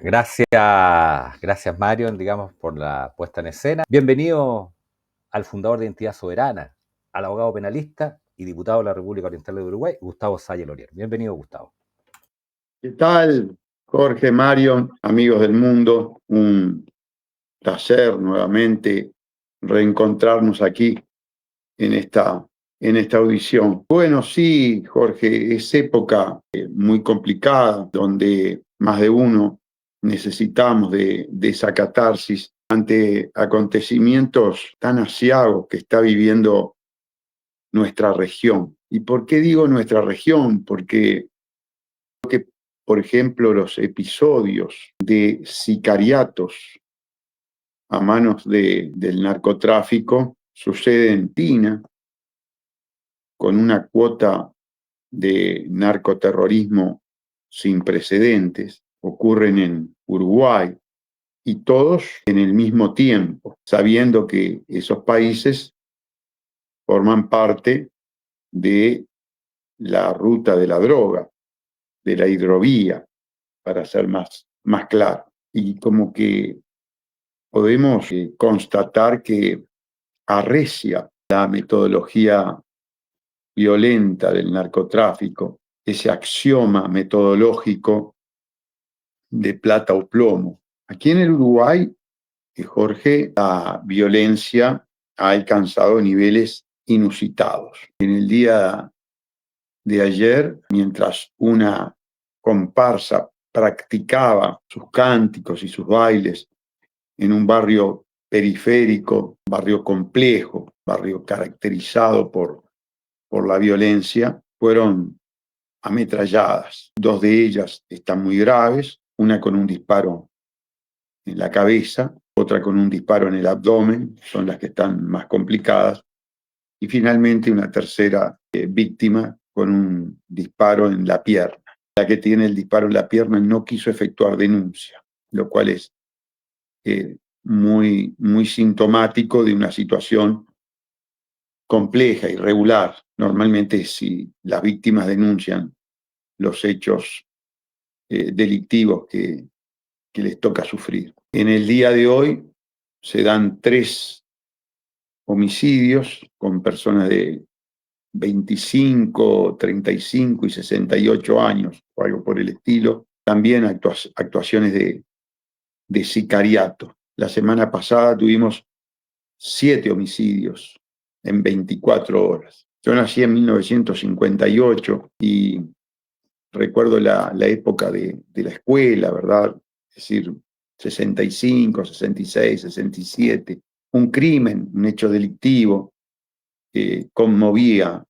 Gracias Mario, digamos, por la puesta en escena. Bienvenido al fundador de Identidad Soberana, al abogado penalista y diputado de la República Oriental de Uruguay, Gustavo Salle Lorier. Bienvenido, Gustavo. ¿Qué tal, Jorge, Mario, amigos del mundo? Un placer nuevamente reencontrarnos aquí en esta audición. Bueno, sí, Jorge, es época muy complicada donde más de uno necesitamos de esa catarsis ante acontecimientos tan aciagos que está viviendo nuestra región. ¿Y por qué digo nuestra región? Porque por ejemplo, los episodios de sicariatos a manos del narcotráfico suceden en Argentina, con una cuota de narcoterrorismo sin precedentes, ocurren en Uruguay, y todos en el mismo tiempo, sabiendo que esos países forman parte de la ruta de la droga, de la hidrovía, para ser más claro. Y como que podemos constatar que arrecia la metodología violenta del narcotráfico, ese axioma metodológico de plata o plomo. Aquí en el Uruguay, Jorge, la violencia ha alcanzado niveles inusitados. En el día de ayer, mientras una comparsa practicaba sus cánticos y sus bailes en un barrio periférico, barrio complejo, barrio caracterizado por la violencia, fueron ametralladas. Dos de ellas están muy graves, una con un disparo en la cabeza, otra con un disparo en el abdomen, son las que están más complicadas, y finalmente una tercera víctima con un disparo en la pierna. La que tiene el disparo en la pierna no quiso efectuar denuncia, lo cual es muy sintomático de una situación compleja, irregular. Normalmente, si las víctimas denuncian los hechos delictivos que les toca sufrir. En el día de hoy se dan 3 homicidios con personas de 25, 35 y 68 años, o algo por el estilo. También actuaciones de sicariato. La semana pasada tuvimos 7 homicidios en 24 horas. Yo nací en 1958 y recuerdo la época de la escuela, ¿verdad? Es decir, 65, 66, 67. Un crimen, un hecho delictivo que conmovía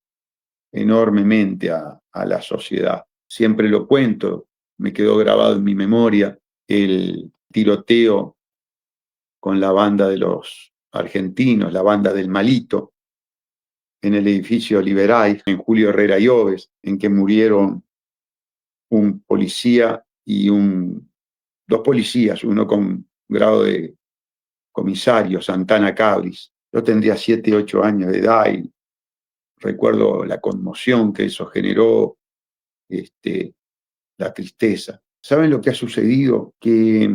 enormemente a la sociedad. Siempre lo cuento, me quedó grabado en mi memoria el tiroteo con la banda de los argentinos, la banda del Malito, en el edificio Liberay, en Julio Herrera y Oves, en que murieron un policía y dos policías, uno con grado de comisario, Santana Cabris. Yo tendría 7, 8 años de edad y recuerdo la conmoción que eso generó, la tristeza. ¿Saben lo que ha sucedido? Que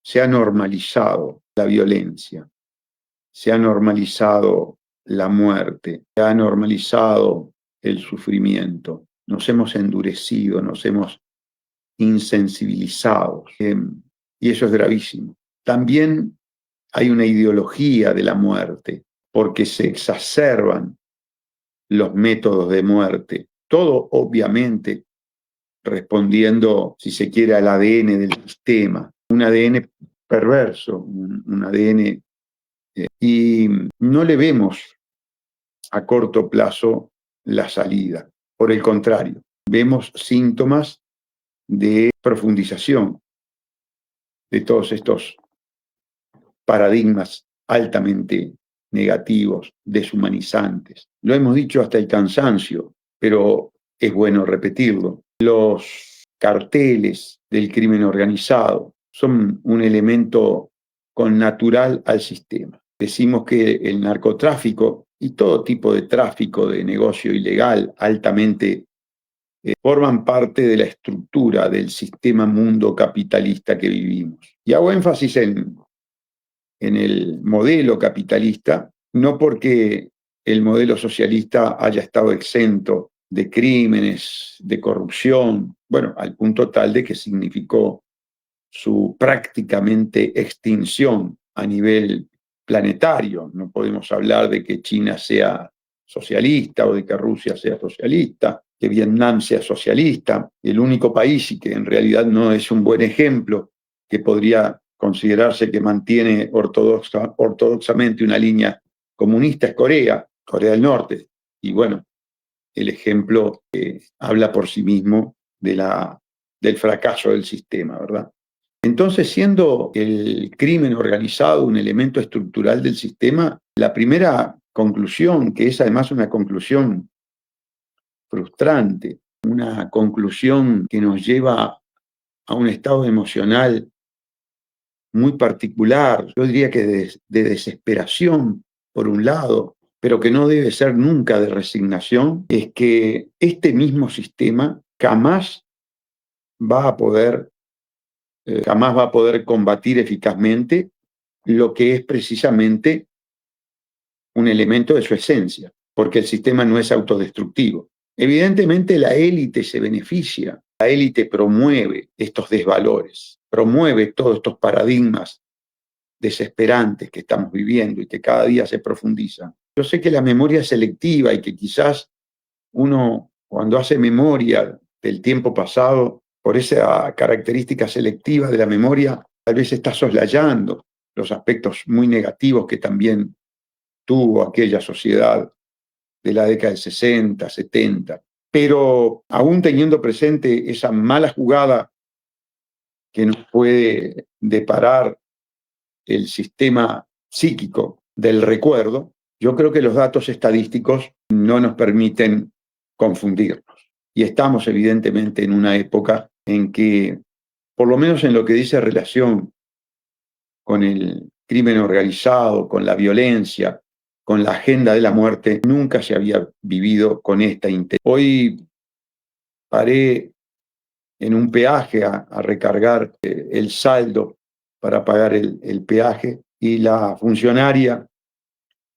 se ha normalizado la violencia, se ha normalizado la muerte, se ha normalizado el sufrimiento. Nos hemos endurecido, nos hemos insensibilizado, y eso es gravísimo. También hay una ideología de la muerte, porque se exacerban los métodos de muerte. Todo, obviamente, respondiendo, si se quiere, al ADN del sistema. Un ADN perverso, un ADN... y no le vemos a corto plazo la salida. Por el contrario, vemos síntomas de profundización de todos estos paradigmas altamente negativos, deshumanizantes. Lo hemos dicho hasta el cansancio, pero es bueno repetirlo. Los carteles del crimen organizado son un elemento connatural al sistema. Decimos que el narcotráfico y todo tipo de tráfico de negocio ilegal altamente forman parte de la estructura del sistema mundo capitalista que vivimos. Y hago énfasis en el modelo capitalista, no porque el modelo socialista haya estado exento de crímenes, de corrupción, bueno, al punto tal de que significó su prácticamente extinción a nivel planetario. No podemos hablar de que China sea socialista o de que Rusia sea socialista, que Vietnam sea socialista. El único país, y que en realidad no es un buen ejemplo, que podría considerarse que mantiene ortodoxamente una línea comunista es Corea, Corea del Norte. Y bueno, el ejemplo habla por sí mismo del fracaso del sistema, ¿verdad? Entonces, siendo el crimen organizado un elemento estructural del sistema, la primera conclusión, que es además una conclusión frustrante, una conclusión que nos lleva a un estado emocional muy particular, yo diría que de desesperación, por un lado, pero que no debe ser nunca de resignación, es que este mismo sistema va a poder, jamás va a poder combatir eficazmente lo que es precisamente un elemento de su esencia, porque el sistema no es autodestructivo. Evidentemente la élite se beneficia, la élite promueve estos desvalores, promueve todos estos paradigmas desesperantes que estamos viviendo y que cada día se profundizan. Yo sé que la memoria es selectiva y que quizás uno, cuando hace memoria del tiempo pasado, por esa característica selectiva de la memoria, tal vez está soslayando los aspectos muy negativos que también tuvo aquella sociedad de la década del 60, 70. Pero aún teniendo presente esa mala jugada que nos puede deparar el sistema psíquico del recuerdo, yo creo que los datos estadísticos no nos permiten confundirnos. Y estamos evidentemente en una época en que, por lo menos en lo que dice relación con el crimen organizado, con la violencia, con la agenda de la muerte, nunca se había vivido con esta intensidad. Hoy paré en un peaje a recargar el saldo para pagar el peaje y la funcionaria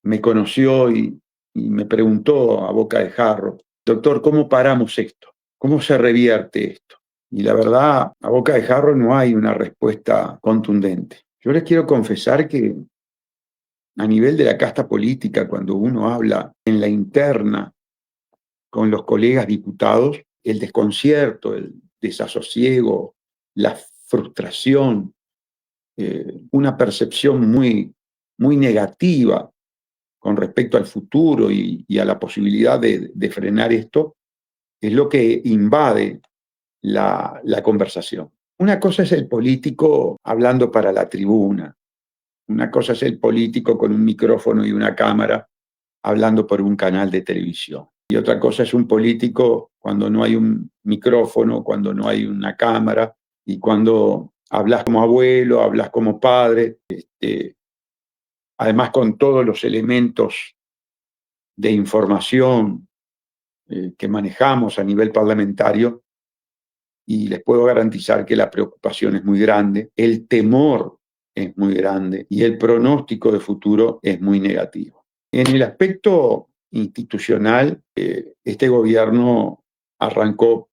me conoció y me preguntó a boca de jarro: doctor, ¿cómo paramos esto? ¿Cómo se revierte esto? Y la verdad, a boca de jarro no hay una respuesta contundente. Yo les quiero confesar que a nivel de la casta política, cuando uno habla en la interna con los colegas diputados, el desconcierto, el desasosiego, la frustración, una percepción muy negativa con respecto al futuro y a la posibilidad de frenar esto, es lo que invade la conversación. Una cosa es el político hablando para la tribuna, una cosa es el político con un micrófono y una cámara hablando por un canal de televisión. Y otra cosa es un político cuando no hay un micrófono, cuando no hay una cámara y cuando hablas como abuelo, hablas como padre, además con todos los elementos de información que manejamos a nivel parlamentario, y les puedo garantizar que la preocupación es muy grande, el temor es muy grande y el pronóstico de futuro es muy negativo. En el aspecto institucional, este gobierno arrancó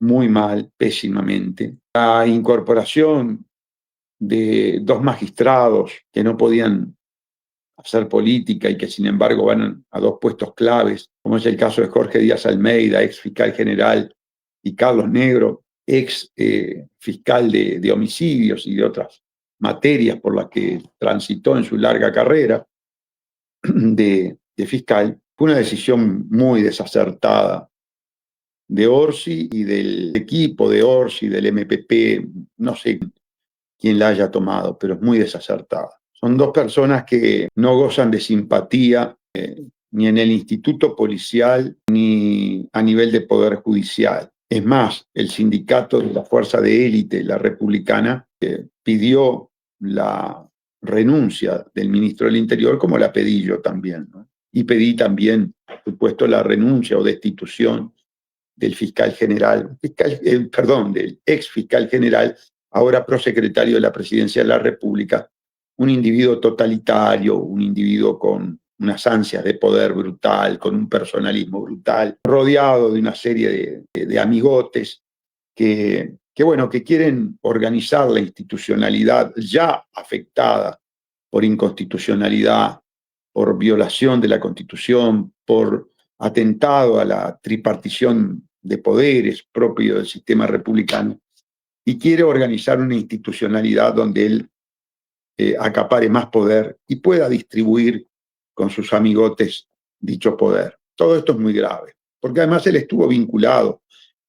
muy mal, pésimamente. La incorporación de dos magistrados que no podían hacer política y que sin embargo van a dos puestos claves, como es el caso de Jorge Díaz Almeida, ex fiscal general, y Carlos Negro, ex fiscal de homicidios y de otras materias por las que transitó en su larga carrera de fiscal, fue una decisión muy desacertada de Orsi y del equipo de Orsi, del MPP, no sé quién la haya tomado, pero es muy desacertada. Son dos personas que no gozan de simpatía ni en el instituto policial ni a nivel de poder judicial. Es más, el sindicato de la fuerza de élite, la republicana, pidió la renuncia del ministro del Interior, como la pedí yo también, ¿no? Y pedí también, por supuesto, la renuncia o destitución del fiscal general, del ex fiscal general, ahora prosecretario de la Presidencia de la República, un individuo totalitario, un individuo con unas ansias de poder brutal, con un personalismo brutal, rodeado de una serie de amigotes que quieren organizar la institucionalidad ya afectada por inconstitucionalidad, por violación de la Constitución, por atentado a la tripartición de poderes propio del sistema republicano, y quiere organizar una institucionalidad donde él acapare más poder y pueda distribuir con sus amigotes dicho poder. Todo esto es muy grave, porque además él estuvo vinculado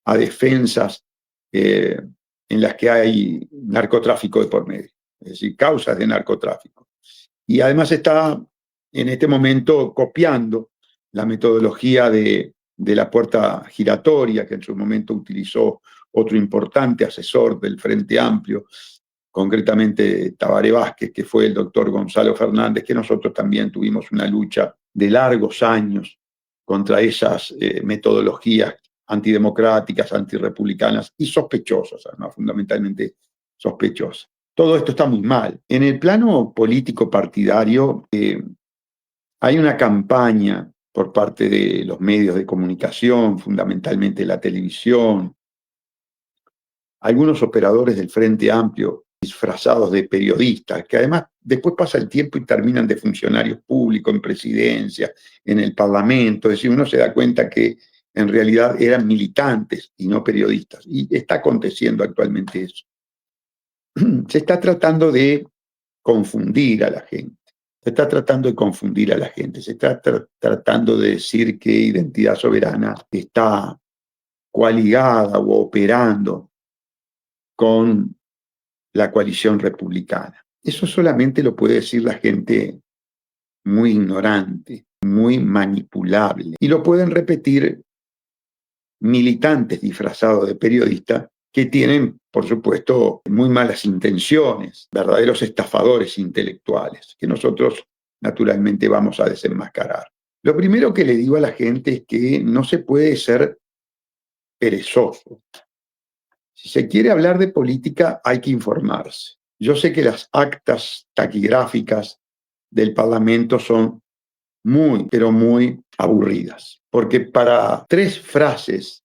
a defensas en las que hay narcotráfico de por medio, es decir, causas de narcotráfico. Y además está en este momento copiando la metodología de la puerta giratoria que en su momento utilizó otro importante asesor del Frente Amplio, concretamente Tabaré Vázquez, que fue el doctor Gonzalo Fernández, que nosotros también tuvimos una lucha de largos años contra esas metodologías antidemocráticas, antirrepublicanas y sospechosas, además, fundamentalmente sospechosas. Todo esto está muy mal. En el plano político partidario hay una campaña por parte de los medios de comunicación, fundamentalmente la televisión, algunos operadores del Frente Amplio disfrazados de periodistas, que además después pasa el tiempo y terminan de funcionarios públicos en presidencia, en el Parlamento, es decir, uno se da cuenta que en realidad eran militantes y no periodistas, y está aconteciendo actualmente eso. Se está tratando de confundir a la gente, se está tratando de confundir a la gente, se está tratando de decir que Identidad Soberana está coaligada o operando con la coalición republicana. Eso solamente lo puede decir la gente muy ignorante, muy manipulable. Y lo pueden repetir militantes disfrazados de periodistas que tienen, por supuesto, muy malas intenciones, verdaderos estafadores intelectuales, que nosotros naturalmente vamos a desenmascarar. Lo primero que le digo a la gente es que no se puede ser perezoso. Si se quiere hablar de política, hay que informarse. Yo sé que las actas taquigráficas del Parlamento son muy, pero muy aburridas, porque para 3 frases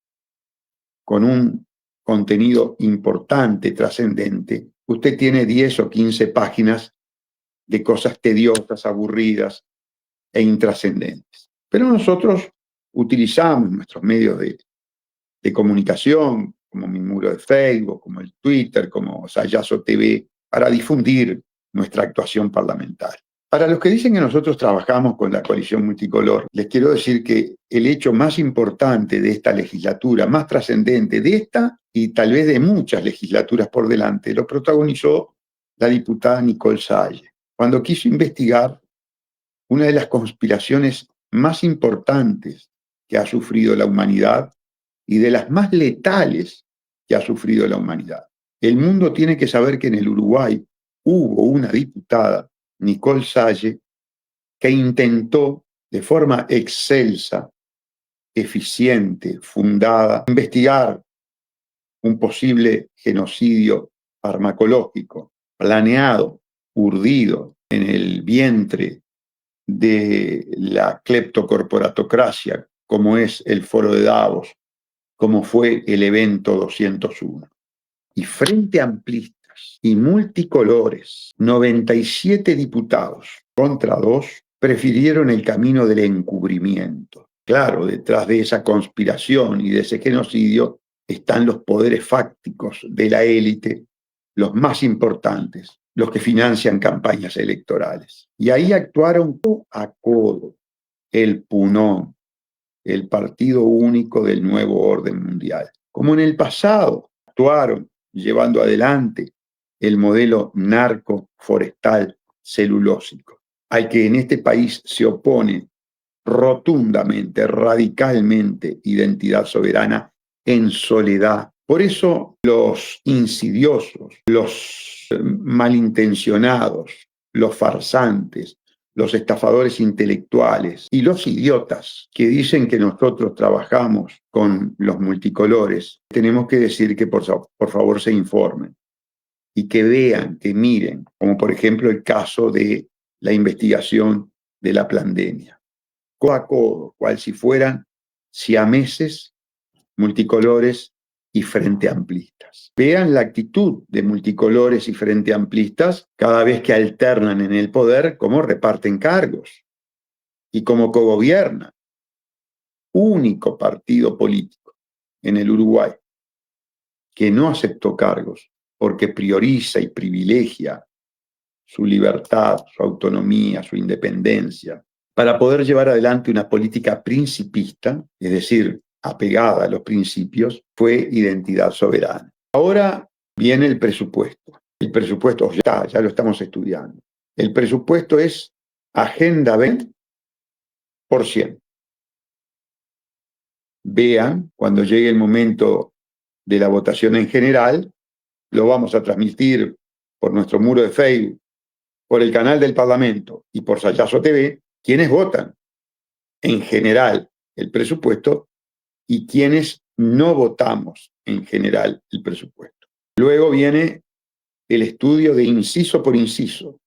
con un contenido importante, trascendente, usted tiene 10 o 15 páginas de cosas tediosas, aburridas e intrascendentes. Pero nosotros utilizamos nuestros medios de comunicación, como mi muro de Facebook, como el Twitter, como Sayazo TV, para difundir nuestra actuación parlamentaria. Para los que dicen que nosotros trabajamos con la coalición multicolor, les quiero decir que el hecho más importante de esta legislatura, más trascendente de esta y tal vez de muchas legislaturas por delante, lo protagonizó la diputada Nicole Salle, cuando quiso investigar una de las conspiraciones más importantes que ha sufrido la humanidad y de las más letales que ha sufrido la humanidad. El mundo tiene que saber que en el Uruguay hubo una diputada, Nicole Salle, que intentó de forma excelsa, eficiente, fundada, investigar un posible genocidio farmacológico planeado, urdido en el vientre de la cleptocorporatocracia, como es el Foro de Davos, como fue el evento 201. Y frente amplistas y multicolores, 97 diputados contra 2 prefirieron el camino del encubrimiento. Claro, detrás de esa conspiración y de ese genocidio están los poderes fácticos de la élite, los más importantes, los que financian campañas electorales. Y ahí actuaron codo a codo el PUNOM, el Partido Único del Nuevo Orden Mundial. Como en el pasado actuaron llevando adelante el modelo narco-forestal celulósico, al que en este país se opone rotundamente, radicalmente Identidad Soberana en soledad. Por eso los insidiosos, los malintencionados, los farsantes, los estafadores intelectuales y los idiotas que dicen que nosotros trabajamos con los multicolores, tenemos que decir que por favor se informen y que vean, que miren, como por ejemplo el caso de la investigación de la pandemia. Codo a codo, cual si fueran siameses, multicolores y frente amplistas. Vean la actitud de multicolores y frente amplistas cada vez que alternan en el poder, cómo reparten cargos y cómo cogobiernan. Único partido político en el Uruguay que no aceptó cargos porque prioriza y privilegia su libertad, su autonomía, su independencia, para poder llevar adelante una política principista, es decir, apegada a los principios, fue Identidad Soberana. Ahora viene el presupuesto. El presupuesto ya lo estamos estudiando. El presupuesto es Agenda 20%. Vean, cuando llegue el momento de la votación en general, lo vamos a transmitir por nuestro muro de Facebook, por el canal del Parlamento y por Sayazo TV, quienes votan en general el presupuesto y quienes no votamos en general el presupuesto. Luego viene el estudio de inciso por inciso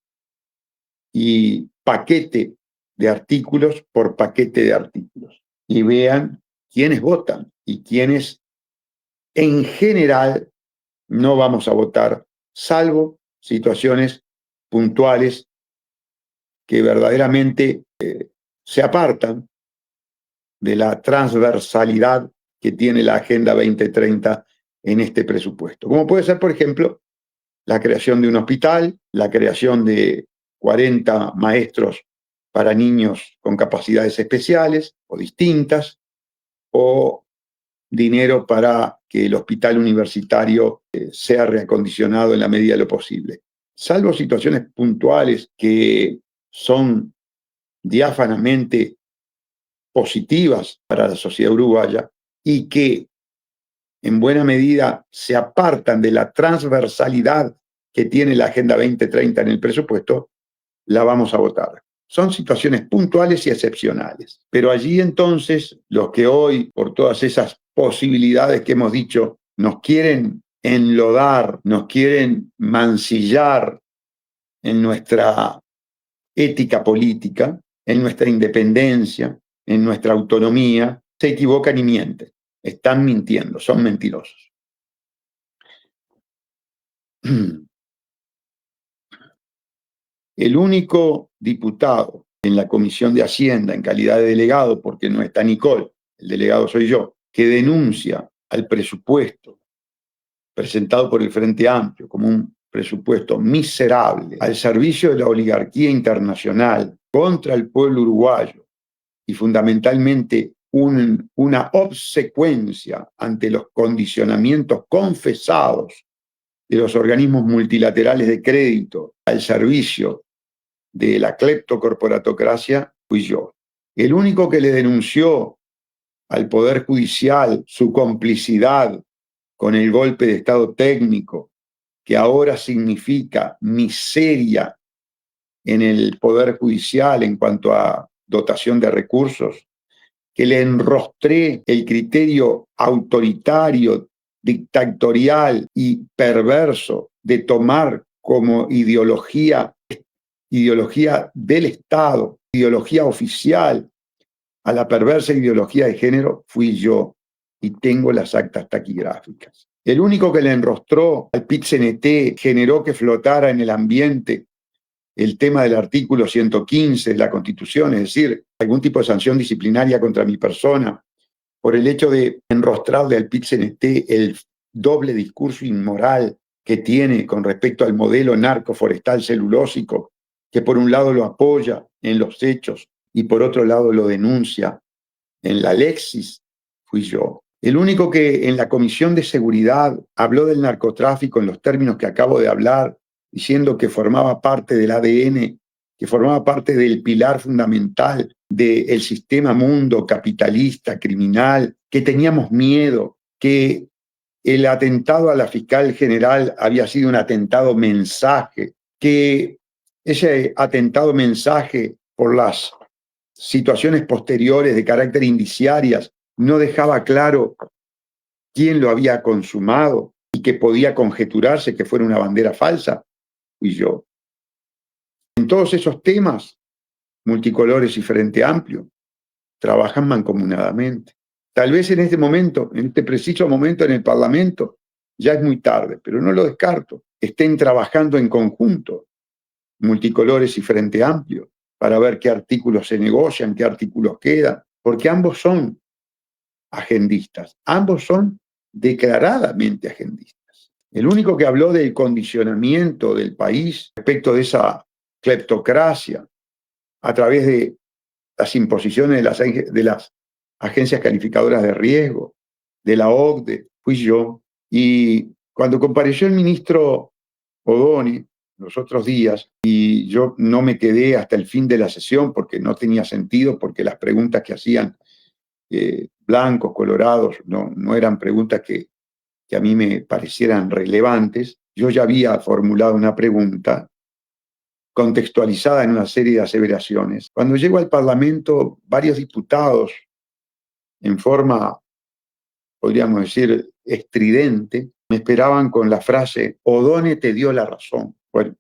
y paquete de artículos por paquete de artículos. Y vean quiénes votan y quiénes en general no vamos a votar, salvo situaciones puntuales que verdaderamente se apartan de la transversalidad que tiene la Agenda 2030 en este presupuesto. Como puede ser, por ejemplo, la creación de un hospital, la creación de 40 maestros para niños con capacidades especiales o distintas, o dinero para que el hospital universitario sea reacondicionado en la medida de lo posible. Salvo situaciones puntuales que son diáfanamente positivas para la sociedad uruguaya y que en buena medida se apartan de la transversalidad que tiene la Agenda 2030 en el presupuesto, la vamos a votar. Son situaciones puntuales y excepcionales. Pero allí entonces los que hoy, por todas esas posibilidades que hemos dicho, nos quieren enlodar, nos quieren mancillar en nuestra ética política, en nuestra independencia, en nuestra autonomía, se equivocan y mienten. Están mintiendo, son mentirosos. El único diputado en la Comisión de Hacienda en calidad de delegado, porque no está Nicole, el delegado soy yo, que denuncia al presupuesto presentado por el Frente Amplio como un presupuesto miserable al servicio de la oligarquía internacional contra el pueblo uruguayo y fundamentalmente una obsecuencia ante los condicionamientos confesados de los organismos multilaterales de crédito al servicio de la cleptocorporatocracia, fui yo. El único que le denunció al Poder Judicial su complicidad con el golpe de Estado técnico, que ahora significa miseria en el Poder Judicial en cuanto a dotación de recursos, que le enrostré el criterio autoritario, dictatorial y perverso de tomar como ideología del Estado, ideología oficial, a la perversa ideología de género, fui yo y tengo las actas taquigráficas. El único que le enrostró al PIT-CNT, generó que flotara en el ambiente el tema del artículo 115 de la Constitución, es decir, algún tipo de sanción disciplinaria contra mi persona, por el hecho de enrostrarle al PIT-CNT el doble discurso inmoral que tiene con respecto al modelo narcoforestal celulósico, que por un lado lo apoya en los hechos y por otro lado lo denuncia en la Lexis, fui yo. El único que en la Comisión de Seguridad habló del narcotráfico en los términos que acabo de hablar, diciendo que formaba parte del ADN, que formaba parte del pilar fundamental del sistema mundo capitalista, criminal, que teníamos miedo, que el atentado a la fiscal general había sido un atentado mensaje, que ese atentado mensaje por las situaciones posteriores de carácter indiciarias, no dejaba claro quién lo había consumado y que podía conjeturarse que fuera una bandera falsa, fui yo. En todos esos temas, Multicolores y Frente Amplio trabajan mancomunadamente. Tal vez en este momento, en este preciso momento en el Parlamento, ya es muy tarde, pero no lo descarto. Estén trabajando en conjunto, Multicolores y Frente Amplio, para ver qué artículos se negocian, qué artículos quedan, porque ambos son agendistas, ambos son declaradamente agendistas. El único que habló del condicionamiento del país respecto de esa cleptocracia a través de las imposiciones de las agencias calificadoras de riesgo, de la OCDE, fui yo. Y cuando compareció el ministro Odoni los otros días, y yo no me quedé hasta el fin de la sesión porque no tenía sentido, porque las preguntas que hacían blancos, colorados, no eran preguntas que a mí me parecieran relevantes. Yo ya había formulado una pregunta contextualizada en una serie de aseveraciones. Cuando llego al Parlamento, varios diputados, en forma, podríamos decir, estridente, me esperaban con la frase: Odone te dio la razón. Bueno,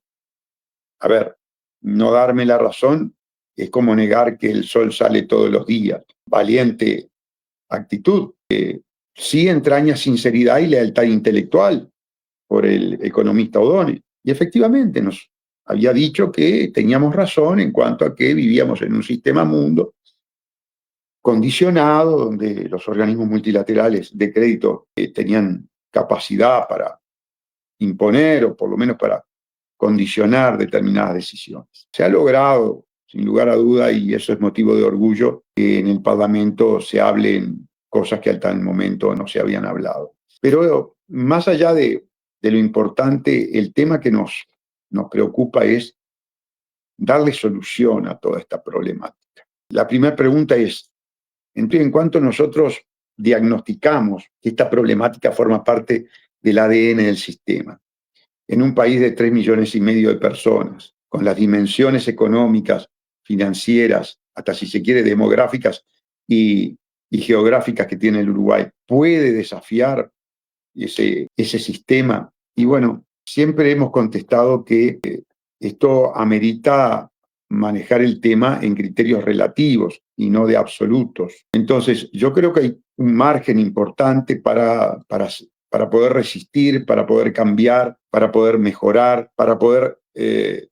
a ver, no darme la razón es como negar que el sol sale todos los días. Valiente actitud. Sí entraña sinceridad y lealtad intelectual por el economista Odone. Y efectivamente nos había dicho que teníamos razón en cuanto a que vivíamos en un sistema mundo condicionado, donde los organismos multilaterales de crédito tenían capacidad para imponer o por lo menos para condicionar determinadas decisiones. Se ha logrado, sin lugar a duda, y eso es motivo de orgullo, que en el Parlamento se hablen cosas que hasta el momento no se habían hablado. Pero más allá de lo importante, el tema que nos preocupa es darle solución a toda esta problemática. La primera pregunta es: en cuanto nosotros diagnosticamos que esta problemática forma parte del ADN del sistema, en un país de 3,5 millones de personas, con las dimensiones económicas, financieras, hasta si se quiere demográficas y geográficas que tiene el Uruguay, puede desafiar ese sistema. Y bueno, siempre hemos contestado que esto amerita manejar el tema en criterios relativos y no de absolutos. Entonces, yo creo que hay un margen importante para poder resistir, para poder cambiar, para poder mejorar, para poder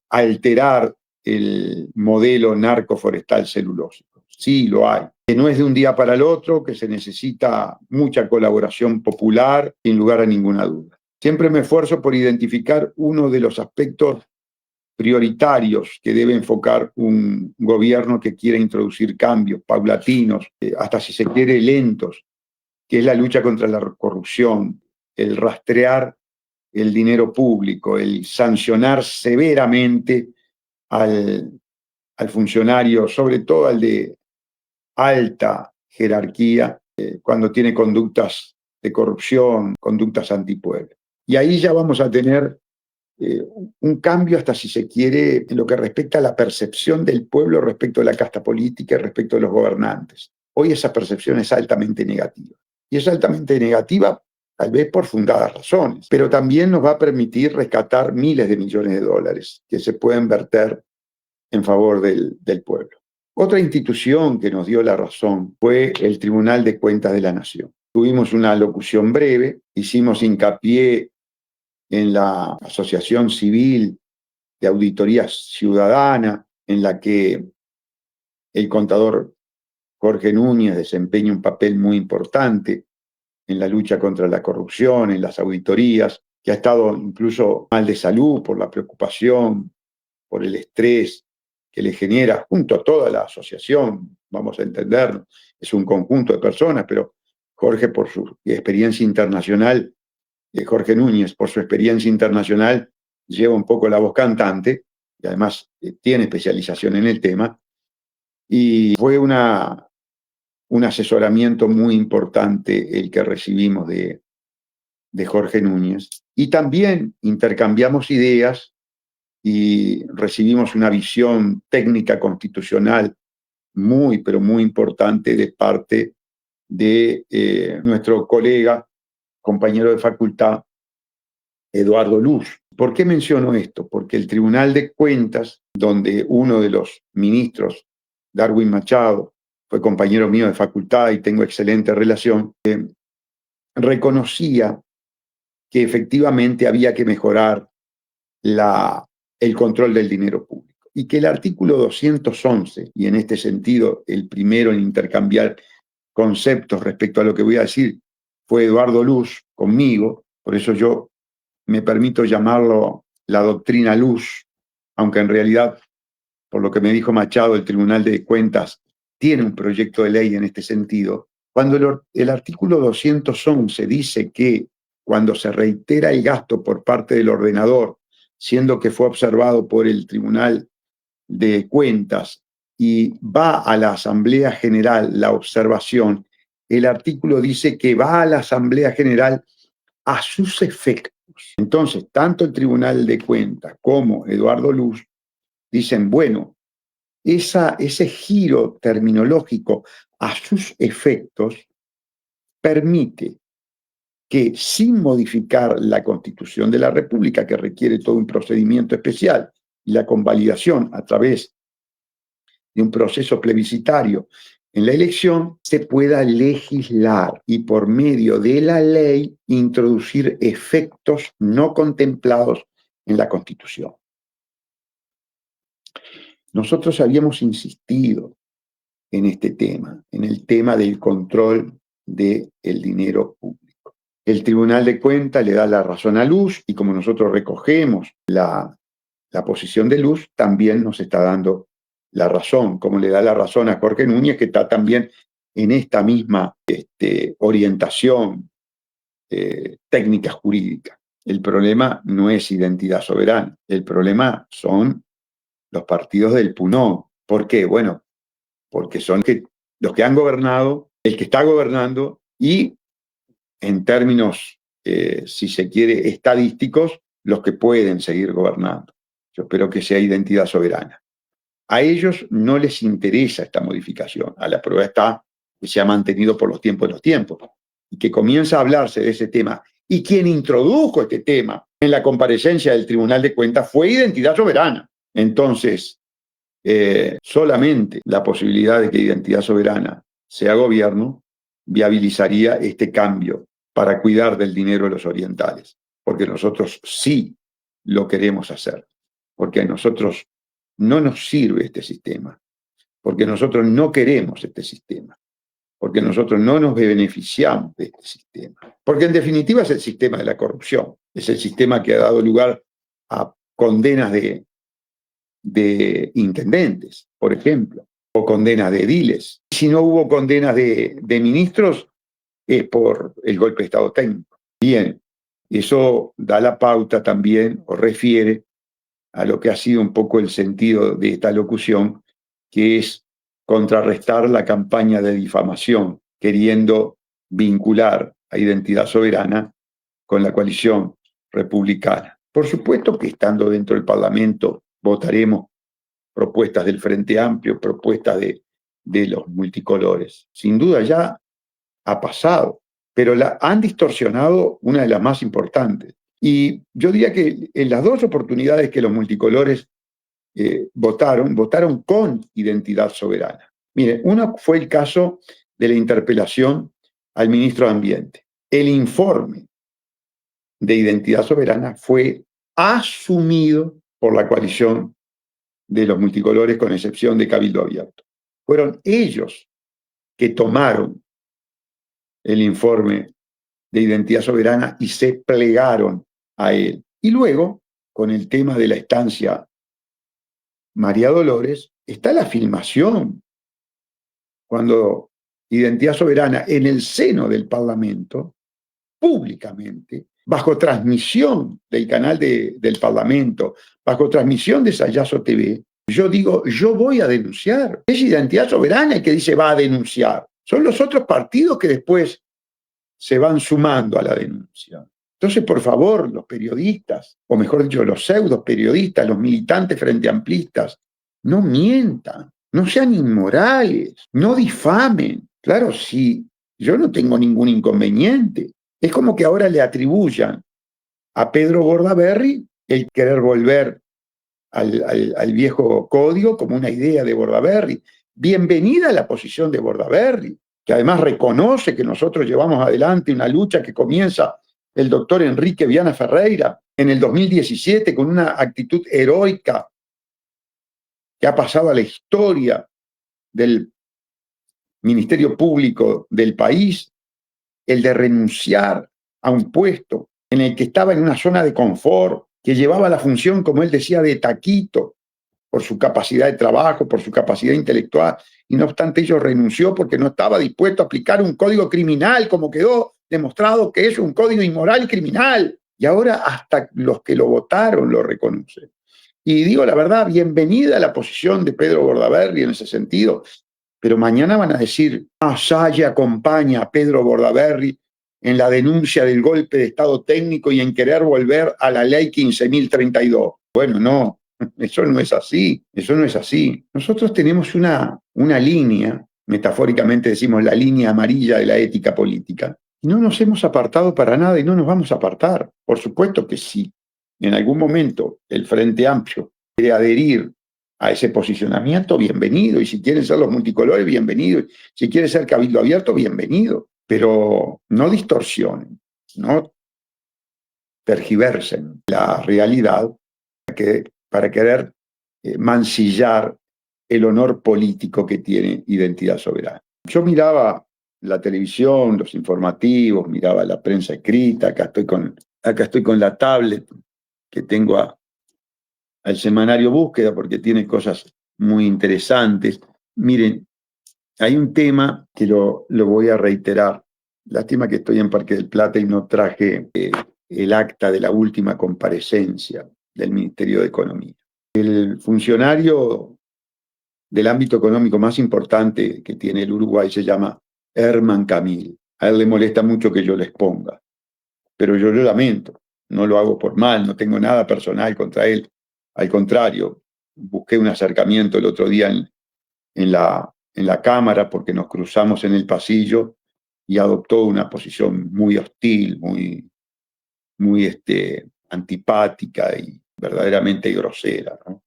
alterar el modelo narcoforestal celulósico. Sí, lo hay. Que no es de un día para el otro, que se necesita mucha colaboración popular, sin lugar a ninguna duda. Siempre me esfuerzo por identificar uno de los aspectos prioritarios que debe enfocar un gobierno que quiera introducir cambios paulatinos, hasta si se quiere lentos, que es la lucha contra la corrupción, el rastrear el dinero público, el sancionar severamente al funcionario, sobre todo al de alta jerarquía, cuando tiene conductas de corrupción, conductas antipueblo. Y ahí ya vamos a tener un cambio, hasta si se quiere, en lo que respecta a la percepción del pueblo respecto de la casta política y respecto de los gobernantes. Hoy esa percepción es altamente negativa. Y es altamente negativa tal vez por fundadas razones, pero también nos va a permitir rescatar miles de millones de dólares que se pueden verter en favor del pueblo. Otra institución que nos dio la razón fue el Tribunal de Cuentas de la Nación. Tuvimos una locución breve, hicimos hincapié en la Asociación Civil de Auditoría Ciudadana, en la que el contador Jorge Núñez desempeña un papel muy importante en la lucha contra la corrupción, en las auditorías, que ha estado incluso mal de salud por la preocupación, por el estrés que le genera, junto a toda la asociación, vamos a entenderlo, es un conjunto de personas, pero Jorge, por su experiencia internacional, Jorge Núñez, por su experiencia internacional, lleva un poco la voz cantante, y además tiene especialización en el tema, y fue un asesoramiento muy importante el que recibimos de Jorge Núñez. Y también intercambiamos ideas y recibimos una visión técnica constitucional muy, pero muy importante de parte de nuestro colega, compañero de facultad, Eduardo Luz. ¿Por qué menciono esto? Porque el Tribunal de Cuentas, donde uno de los ministros, Darwin Machado, fue compañero mío de facultad y tengo excelente relación, reconocía que efectivamente había que mejorar el control del dinero público y que el artículo 211, y en este sentido el primero en intercambiar conceptos respecto a lo que voy a decir fue Eduardo Luz conmigo, por eso yo me permito llamarlo la doctrina Luz, aunque en realidad, por lo que me dijo Machado, el Tribunal de Cuentas tiene un proyecto de ley en este sentido. Cuando el artículo 211 dice que cuando se reitera el gasto por parte del ordenador, siendo que fue observado por el Tribunal de Cuentas y va a la Asamblea General la observación, el artículo dice que va a la Asamblea General a sus efectos. Entonces, tanto el Tribunal de Cuentas como Eduardo Luz dicen, bueno, ese giro terminológico a sus efectos permite que sin modificar la Constitución de la República, que requiere todo un procedimiento especial, y la convalidación a través de un proceso plebiscitario en la elección, se pueda legislar y por medio de la ley introducir efectos no contemplados en la Constitución. Nosotros habíamos insistido en este tema, en el tema del control del dinero público. El Tribunal de Cuentas le da la razón a Luz y como nosotros recogemos la posición de Luz, también nos está dando la razón, como le da la razón a Jorge Núñez, que está también en esta misma orientación técnica jurídica. El problema no es identidad soberana, el problema son los partidos del PUNO. ¿Por qué? Bueno, porque son los que han gobernado, el que está gobernando y en términos, si se quiere, estadísticos, los que pueden seguir gobernando. Yo espero que sea identidad soberana. A ellos no les interesa esta modificación. A la prueba está que se ha mantenido por los tiempos y que comienza a hablarse de ese tema. Y quien introdujo este tema en la comparecencia del Tribunal de Cuentas fue identidad soberana. Entonces, solamente la posibilidad de que identidad soberana sea gobierno viabilizaría este cambio para cuidar del dinero de los orientales, porque nosotros sí lo queremos hacer, porque a nosotros no nos sirve este sistema, porque nosotros no queremos este sistema, porque nosotros no nos beneficiamos de este sistema, porque en definitiva es el sistema de la corrupción, es el sistema que ha dado lugar a condenas de intendentes, por ejemplo, o condenas de ediles. Si no hubo condenas de ministros, es por el golpe de Estado técnico. Bien, eso da la pauta también, o refiere a lo que ha sido un poco el sentido de esta locución, que es contrarrestar la campaña de difamación, queriendo vincular a Identidad Soberana con la coalición republicana. Por supuesto que estando dentro del Parlamento votaremos propuestas del Frente Amplio, propuestas de los multicolores. Sin duda ya ha pasado, pero han distorsionado una de las más importantes. Y yo diría que en las dos oportunidades que los multicolores votaron con identidad soberana. Miren, uno fue el caso de la interpelación al ministro de Ambiente. El informe de identidad soberana fue asumido por la coalición de los multicolores, con excepción de Cabildo Abierto. Fueron ellos que tomaron el informe de identidad soberana y se plegaron a él. Y luego, con el tema de la estancia María Dolores, está la filmación, cuando Identidad Soberana en el seno del Parlamento, públicamente, bajo transmisión del canal del Parlamento, bajo transmisión de Sayazo TV, yo digo, yo voy a denunciar. Es Identidad Soberana el que dice va a denunciar. Son los otros partidos que después se van sumando a la denuncia. Entonces, por favor, los periodistas, o mejor dicho, los pseudo periodistas, los militantes frente amplistas, no mientan, no sean inmorales, no difamen. Claro, sí, yo no tengo ningún inconveniente. Es como que ahora le atribuyan a Pedro Bordaberry el querer volver al viejo código como una idea de Bordaberry. Bienvenida a la posición de Bordaberry, que además reconoce que nosotros llevamos adelante una lucha que comienza el doctor Enrique Viana Ferreira en el 2017 con una actitud heroica que ha pasado a la historia del Ministerio Público del país, el de renunciar a un puesto en el que estaba en una zona de confort, que llevaba la función, como él decía, de taquito, por su capacidad de trabajo, por su capacidad intelectual, y no obstante ello renunció porque no estaba dispuesto a aplicar un código criminal, como quedó demostrado que es un código inmoral y criminal. Y ahora hasta los que lo votaron lo reconocen. Y digo la verdad, bienvenida a la posición de Pedro Bordaberry en ese sentido, pero mañana van a decir, Salle acompaña a Pedro Bordaberry en la denuncia del golpe de Estado técnico y en querer volver a la ley 15.032. Bueno, no, eso no es así, eso no es así. Nosotros tenemos una línea, metafóricamente decimos la línea amarilla de la ética política, y no nos hemos apartado para nada y no nos vamos a apartar. Por supuesto que sí. En algún momento el Frente Amplio quiere adherir a ese posicionamiento, bienvenido. Y si quieren ser los multicolores, bienvenido. Si quieren ser Cabildo Abierto, bienvenido. Pero no distorsionen, no tergiversen la realidad para querer mancillar el honor político que tiene Identidad Soberana. Yo miraba la televisión, los informativos, miraba la prensa escrita, acá estoy con la tablet que tengo al semanario Búsqueda porque tiene cosas muy interesantes. Miren, hay un tema que lo voy a reiterar. Lástima que estoy en Parque del Plata y no traje el acta de la última comparecencia del Ministerio de Economía. El funcionario del ámbito económico más importante que tiene el Uruguay se llama Herman Camil. A él le molesta mucho que yo les ponga, pero yo lo lamento. No lo hago por mal, no tengo nada personal contra él. Al contrario, busqué un acercamiento el otro día en la Cámara porque nos cruzamos en el pasillo y adoptó una posición muy hostil, muy antipática y verdaderamente grosera, ¿no?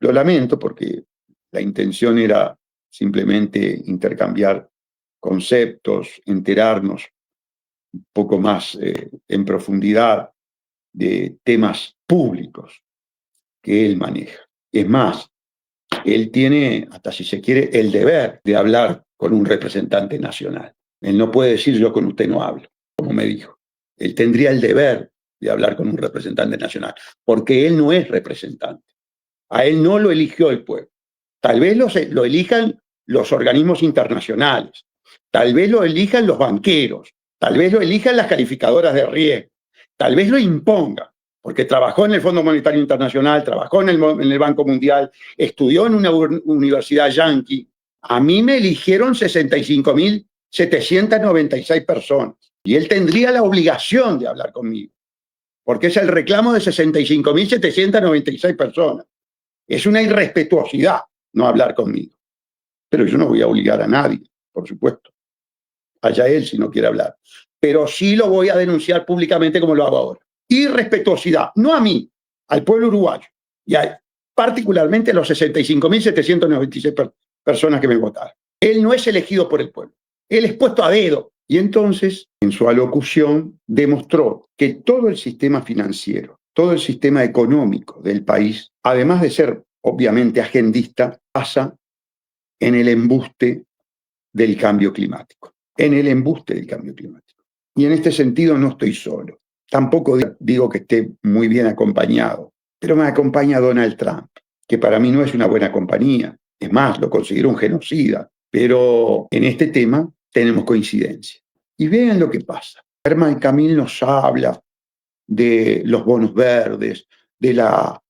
Lo lamento porque la intención era simplemente intercambiar conceptos, enterarnos un poco más en profundidad de temas públicos que él maneja. Es más, él tiene, hasta si se quiere, el deber de hablar con un representante nacional. Él no puede decir yo con usted no hablo, como me dijo. Él tendría el deber de hablar con un representante nacional, porque él no es representante. A él no lo eligió el pueblo. Tal vez lo elijan los organismos internacionales, tal vez lo elijan los banqueros, tal vez lo elijan las calificadoras de riesgo, tal vez lo impongan, porque trabajó en el Fondo Monetario Internacional, trabajó en el Banco Mundial, estudió en una universidad yanqui. A mí me eligieron 65.796 personas y él tendría la obligación de hablar conmigo, porque es el reclamo de 65.796 personas. Es una irrespetuosidad no hablar conmigo. Pero yo no voy a obligar a nadie, por supuesto. Allá él si no quiere hablar. Pero sí lo voy a denunciar públicamente como lo hago ahora. Irrespetuosidad, no a mí, al pueblo uruguayo. Y particularmente a los 65.796 personas que me votaron. Él no es elegido por el pueblo. Él es puesto a dedo. Y entonces, en su alocución, demostró que todo el sistema financiero, todo el sistema económico del país, además de ser obviamente agendista, pasa en el embuste del cambio climático. En el embuste del cambio climático. Y en este sentido no estoy solo. Tampoco digo que esté muy bien acompañado, pero me acompaña Donald Trump, que para mí no es una buena compañía. Es más, lo considero un genocida. Pero en este tema tenemos coincidencia. Y vean lo que pasa. Herman Camil nos habla de los bonos verdes, de la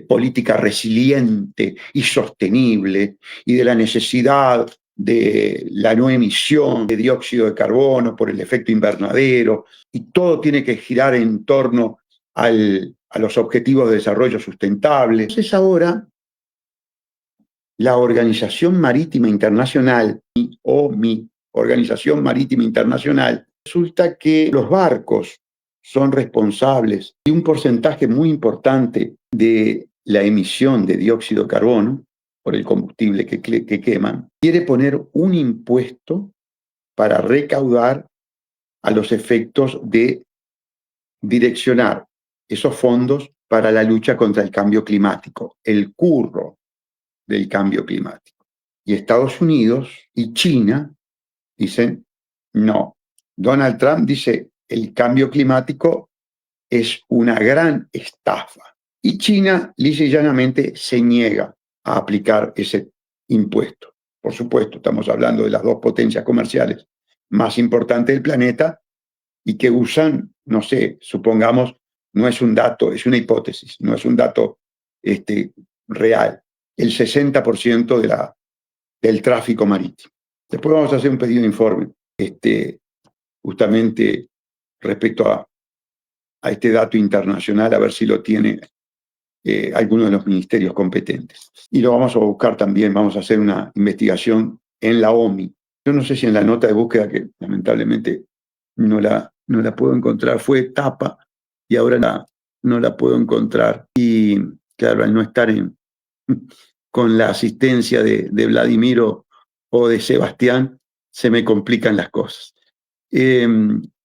política resiliente y sostenible y de la necesidad de la no emisión de dióxido de carbono por el efecto invernadero, y todo tiene que girar en torno a los objetivos de desarrollo sustentable. Entonces ahora la Organización Marítima Internacional, mi Organización Marítima Internacional, resulta que los barcos son responsables de un porcentaje muy importante de la emisión de dióxido de carbono por el combustible que queman. Quiere poner un impuesto para recaudar a los efectos de direccionar esos fondos para la lucha contra el cambio climático, el curro del cambio climático. Y Estados Unidos y China dicen no. Donald Trump dice el cambio climático es una gran estafa. Y China lisa y llanamente se niega a aplicar ese impuesto. Por supuesto, estamos hablando de las dos potencias comerciales más importantes del planeta y que usan, no sé, supongamos, no es un dato, es una hipótesis, no es un dato real, el 60% del tráfico marítimo. Después vamos a hacer un pedido de informe, justamente respecto a este dato internacional, a ver si lo tiene alguno de los ministerios competentes. Y lo vamos a buscar también, vamos a hacer una investigación en la OMI. Yo no sé si en la nota de búsqueda, que lamentablemente no la puedo encontrar, fue tapa y ahora no la puedo encontrar. Y claro, al no estar con la asistencia de Vladimiro o de Sebastián, se me complican las cosas.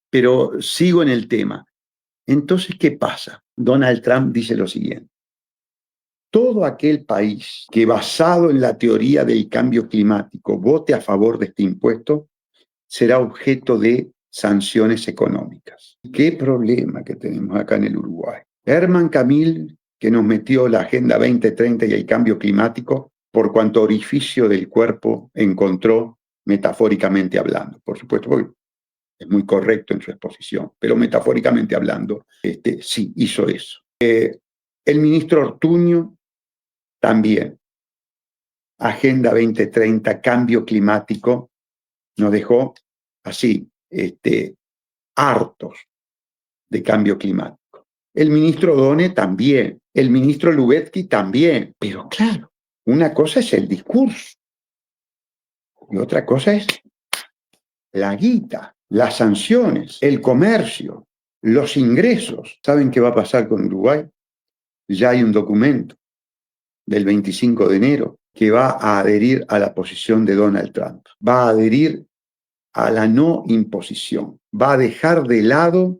Pero sigo en el tema. Entonces, ¿qué pasa? Donald Trump dice lo siguiente. Todo aquel país que basado en la teoría del cambio climático vote a favor de este impuesto será objeto de sanciones económicas. ¿Qué problema que tenemos acá en el Uruguay? Herman Camil, que nos metió la Agenda 2030 y el cambio climático por cuanto orificio del cuerpo encontró, metafóricamente hablando. Por supuesto, porque es muy correcto en su exposición, pero metafóricamente hablando, sí, hizo eso. El ministro Ortuño también. Agenda 2030, cambio climático, nos dejó así, hartos de cambio climático. El ministro Done también, el ministro Lubetki también, pero claro, una cosa es el discurso y otra cosa es la guita, las sanciones, el comercio, los ingresos. ¿Saben qué va a pasar con Uruguay? Ya hay un documento del 25 de enero que va a adherir a la posición de Donald Trump, va a adherir a la no imposición, va a dejar de lado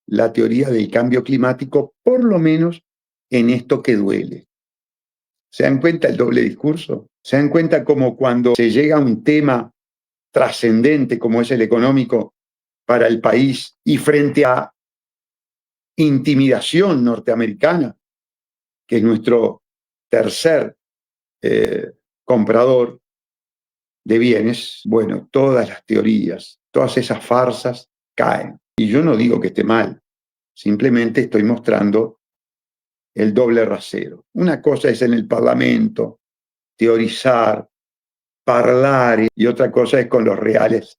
la teoría del cambio climático, por lo menos en esto que duele. ¿Se dan cuenta el doble discurso? ¿Se dan cuenta como cuando se llega a un tema trascendente como es el económico para el país y frente a intimidación norteamericana, que es nuestro tercer comprador de bienes, bueno, todas las teorías, todas esas farsas caen. Y yo no digo que esté mal, simplemente estoy mostrando el doble rasero. Una cosa es en el Parlamento, teorizar, parlare, y otra cosa es con los reales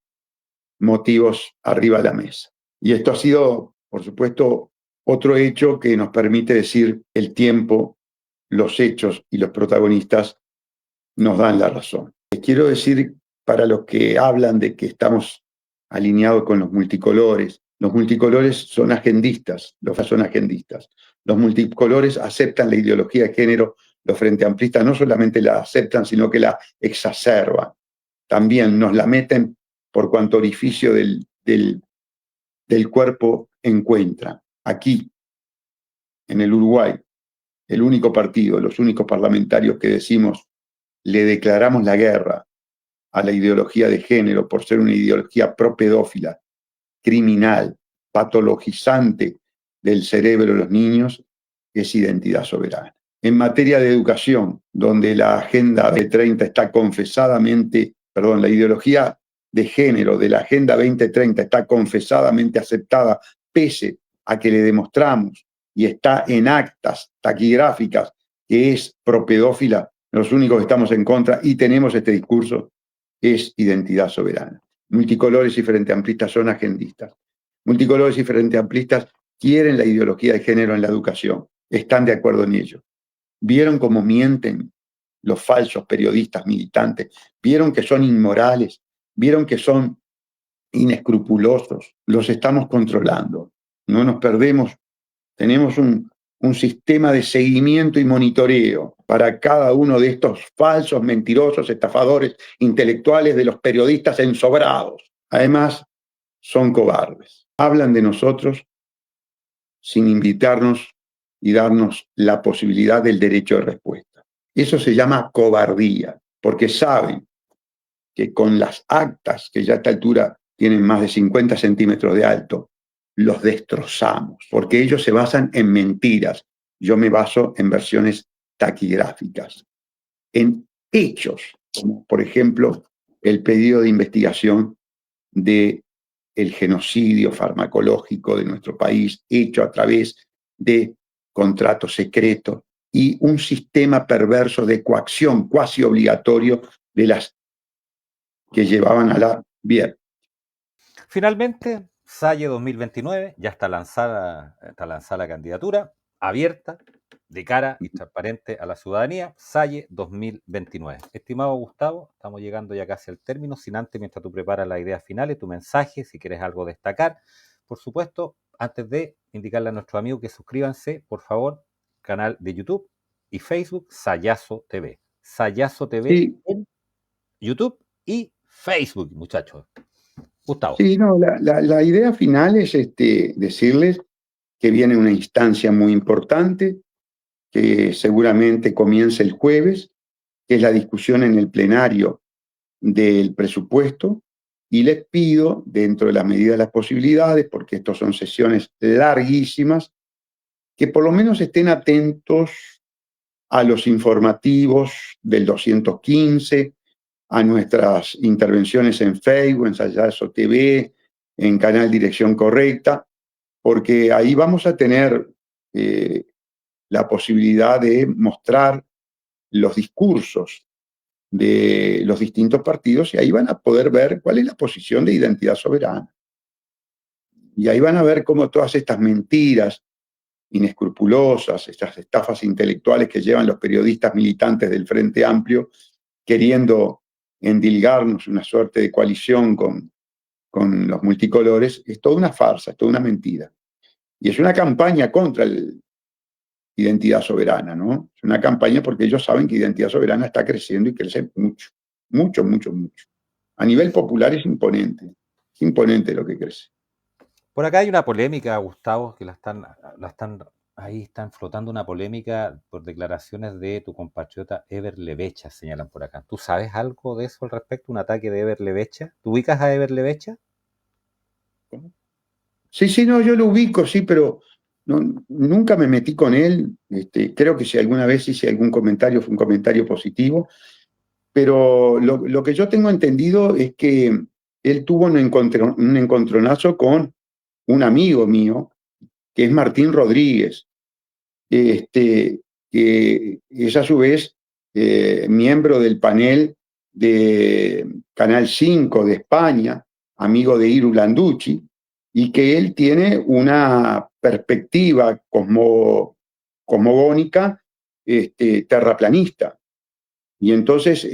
motivos arriba de la mesa. Y esto ha sido, por supuesto, otro hecho que nos permite decir el tiempo, los hechos y los protagonistas nos dan la razón. Les quiero decir, para los que hablan de que estamos alineados con los multicolores son agendistas, son agendistas. Los multicolores aceptan la ideología de género, los frente amplistas no solamente la aceptan, sino que la exacerban. También nos la meten por cuanto orificio del cuerpo encuentran. Aquí, en el Uruguay, el único partido, los únicos parlamentarios que decimos le declaramos la guerra a la ideología de género por ser una ideología propedófila, criminal, patologizante del cerebro de los niños, es Identidad Soberana. En materia de educación, donde la Agenda 2030 está la ideología de género de la Agenda 2030 está confesadamente aceptada, pese a que le demostramos y está en actas taquigráficas que es propedófila, los únicos que estamos en contra y tenemos este discurso es identidad soberana. Multicolores y frente amplistas son agendistas. Multicolores y frente amplistas quieren la ideología de género en la educación, están de acuerdo en ello. ¿Vieron cómo mienten los falsos periodistas militantes? ¿Vieron que son inmorales? ¿Vieron que son inescrupulosos? Los estamos controlando. No nos perdemos. Tenemos un sistema de seguimiento y monitoreo para cada uno de estos falsos, mentirosos, estafadores intelectuales de los periodistas ensobrados. Además, son cobardes. Hablan de nosotros sin invitarnos y darnos la posibilidad del derecho de respuesta. Eso se llama cobardía, porque saben que con las actas, que ya a esta altura tienen más de 50 centímetros de alto, los destrozamos, porque ellos se basan en mentiras. Yo me baso en versiones taquigráficas, en hechos, como por ejemplo el pedido de investigación del genocidio farmacológico de nuestro país, hecho a través de contratos secretos y un sistema perverso de coacción cuasi obligatorio de las que llevaban a la bien. Finalmente, Salle 2029, ya está lanzada la candidatura, abierta, de cara y transparente a la ciudadanía, Salle 2029. Estimado Gustavo, estamos llegando ya casi al término, sin antes, mientras tú preparas las ideas finales, tu mensaje, si quieres algo destacar, por supuesto, antes de indicarle a nuestros amigos que suscríbanse, por favor, canal de YouTube y Facebook, Sayazo TV. Sayazo TV Sí. en YouTube y Facebook, muchachos. Gustavo. Sí, no, la idea final es decirles que viene una instancia muy importante, que seguramente comienza el jueves, que es la discusión en el plenario del presupuesto, y les pido, dentro de la medida de las posibilidades, porque estas son sesiones larguísimas, que por lo menos estén atentos a los informativos del 215, a nuestras intervenciones en Facebook, en Sayazo TV, en Canal Dirección Correcta, porque ahí vamos a tener la posibilidad de mostrar los discursos de los distintos partidos y ahí van a poder ver cuál es la posición de identidad soberana. Y ahí van a ver cómo todas estas mentiras inescrupulosas, estas estafas intelectuales que llevan los periodistas militantes del Frente Amplio, queriendo endilgarnos una suerte de coalición con los multicolores, es toda una farsa, es toda una mentira. Y es una campaña contra la identidad soberana, ¿no? Es una campaña porque ellos saben que identidad soberana está creciendo y crece mucho, mucho, mucho, mucho. A nivel popular es imponente lo que crece. Por acá hay una polémica, Gustavo, que ahí están flotando una polémica por declaraciones de tu compatriota Eber Levecha, señalan por acá. ¿Tú sabes algo de eso al respecto? ¿Un ataque de Eber Levecha? ¿Tú ubicas a Eber Levecha? Sí, no, yo lo ubico, sí, pero nunca me metí con él. Creo que si alguna vez hice algún comentario fue un comentario positivo, pero lo que yo tengo entendido es que él tuvo un encontronazo con un amigo mío, que es Martín Rodríguez, que es a su vez miembro del panel de Canal 5 de España, amigo de Iru Landucci, y que él tiene una perspectiva cosmogónica terraplanista. Y entonces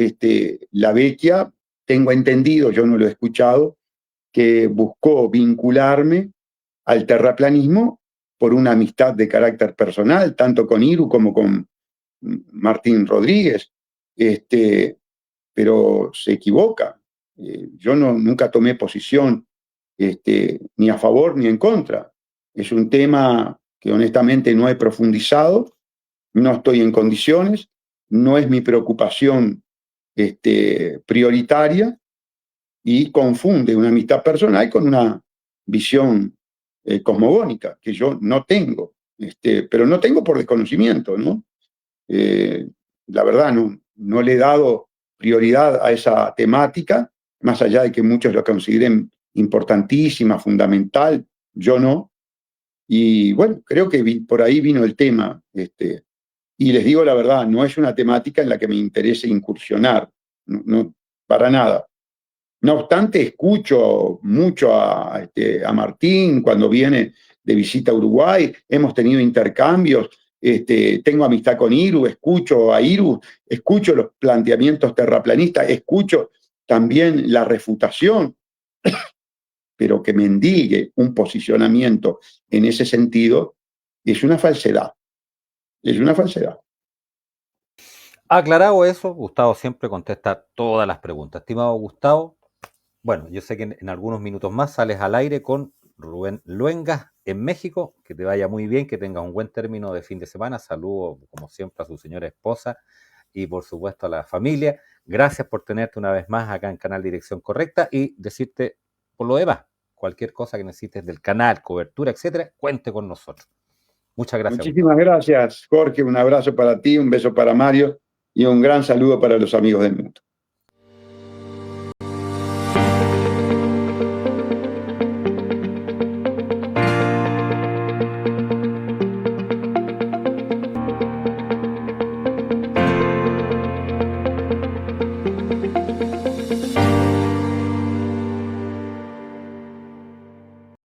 la Vecchia, tengo entendido, yo no lo he escuchado, que buscó vincularme al terraplanismo por una amistad de carácter personal, tanto con Iru como con Martín Rodríguez, pero se equivoca. Yo nunca tomé posición ni a favor ni en contra. Es un tema que honestamente no he profundizado, no estoy en condiciones, no es mi preocupación prioritaria y confunde una amistad personal con una visión cosmogónica que yo no tengo, pero no tengo por desconocimiento, ¿no? La verdad, no le he dado prioridad a esa temática, más allá de que muchos lo consideren importantísima, fundamental, yo no. Y bueno, creo que por ahí vino el tema. Y les digo la verdad, no es una temática en la que me interese incursionar, no, para nada. No obstante, escucho mucho a Martín cuando viene de visita a Uruguay, hemos tenido intercambios, tengo amistad con Iru, escucho a Iru, escucho los planteamientos terraplanistas, escucho también la refutación, pero que mendigue un posicionamiento en ese sentido es una falsedad, es una falsedad. Aclarado eso, Gustavo siempre contesta todas las preguntas. Estimado Gustavo, bueno, yo sé que en algunos minutos más sales al aire con Rubén Luengas en México. Que te vaya muy bien, que tengas un buen término de fin de semana. Saludo, como siempre, a su señora esposa y, por supuesto, a la familia. Gracias por tenerte una vez más acá en Canal Dirección Correcta y decirte, por lo demás, cualquier cosa que necesites del canal, cobertura, etcétera, cuente con nosotros. Muchas gracias, Gustavo. Muchísimas gracias, Jorge. Un abrazo para ti, un beso para Mario y un gran saludo para los amigos del mundo.